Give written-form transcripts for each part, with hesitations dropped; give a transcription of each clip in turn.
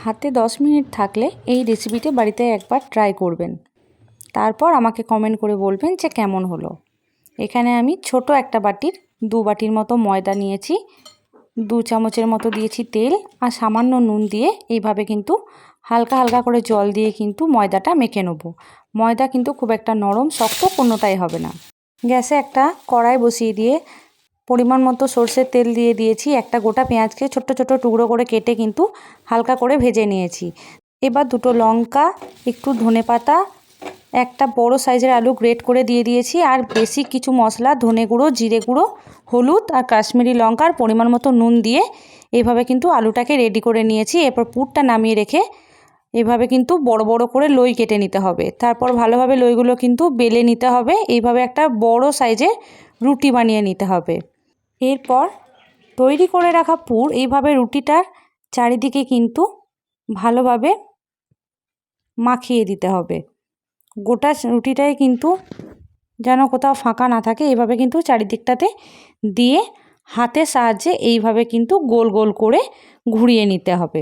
হাতে 10 মিনিট থাকলে এই রেসিপিটি বাড়িতে একবার ট্রাই করবেন। তারপর আমাকে কমেন্ট করে বলবেন যে কেমন হলো। এখানে আমি ছোট একটা বাটির 2 বাটির মতো ময়দা নিয়েছি, 2 চামচের মতো দিয়েছি তেল আর সামান্য নুন দিয়ে এইভাবে কিন্তু হালকা হালকা করে জল দিয়ে কিন্তু ময়দাটা মেখে নেব। ময়দা কিন্তু খুব একটা নরম শক্ত কোনোটাই হবে না। গ্যাসে একটা কড়াই বসিয়ে দিয়ে পরিমাণ মতো সরষের তেল দিয়ে দিয়েছি। একটা গোটা পেঁয়াজকে ছোট্ট ছোট্ট টুকরো করে কেটে কিন্তু হালকা করে ভেজে নিয়েছি। এবার 2টো লঙ্কা, একটু ধনেপাতা, একটা বড় সাইজের আলু গ্রেট করে দিয়ে দিয়েছি। আর বেশি কিছু মশলা, ধনে গুঁড়ো, জিরে গুঁড়ো, হলুদ আর কাশ্মীরি লঙ্কার পরিমাণ মতো নুন দিয়ে এইভাবে কিন্তু আলুটাকে রেডি করে নিয়েছি। এরপর পুরটা নামিয়ে রেখে এভাবে কিন্তু বড় বড় করে লই কেটে নিতে হবে। তারপর ভালোভাবে লইগুলো কিন্তু বেলে নিতে হবে। এইভাবে একটা বড় সাইজের রুটি বানিয়ে নিতে হবে। এরপর তৈরি করে রাখা পুর এইভাবে রুটিটার চারিদিকে কিন্তু ভালোভাবে মাখিয়ে দিতে হবে। গোটা রুটিটাই কিন্তু যেন কোথাও ফাঁকা না থাকে, এইভাবে কিন্তু চারিদিকটাতে দিয়ে হাতের সাহায্যে এইভাবে কিন্তু গোল গোল করে ঘুরিয়ে নিতে হবে।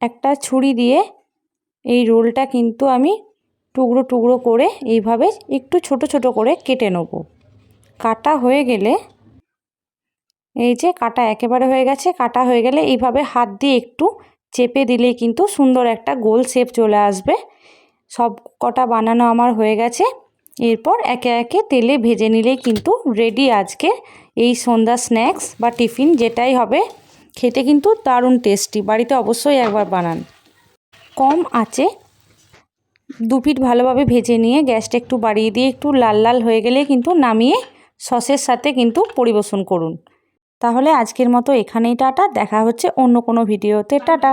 একটা ছুরি দিয়ে এই রোলটা কিন্তু আমি টুকরো টুকরো করে এইভাবে একটু ছোট ছোট করে কেটে নেব। কাটা হয়ে গেলে এই যে কাটা একেবারে হয়ে গেছে। কাটা হয়ে গেলে এইভাবে হাত দিয়ে একটু চেপে দিলেই কিন্তু সুন্দর একটা গোল শেপ চলে আসবে। সব কটা বানানো আমার হয়ে গেছে। এরপর একে একে তেলে ভেজে নিলেই কিন্তু রেডি আজকে এই সন্ধ্যা স্ন্যাক্স বা টিফিন যেটাই হবে। খেতে কিন্তু দারুণ টেস্টি। বাড়িতে অবশ্যই একবার বানান। কম আঁচে 2 পিঠ ভালোভাবে ভেজে নিয়ে গ্যাসটা একটু বাড়িয়ে দিয়ে একটু লাল লাল হয়ে গেলে কিন্তু নামিয়ে সসের সাথে কিন্তু পরিবেশন করুন। তাহলে আজকের মতো এখানেই টাটা। দেখা হচ্ছে অন্য কোনো ভিডিওতে। টাটা।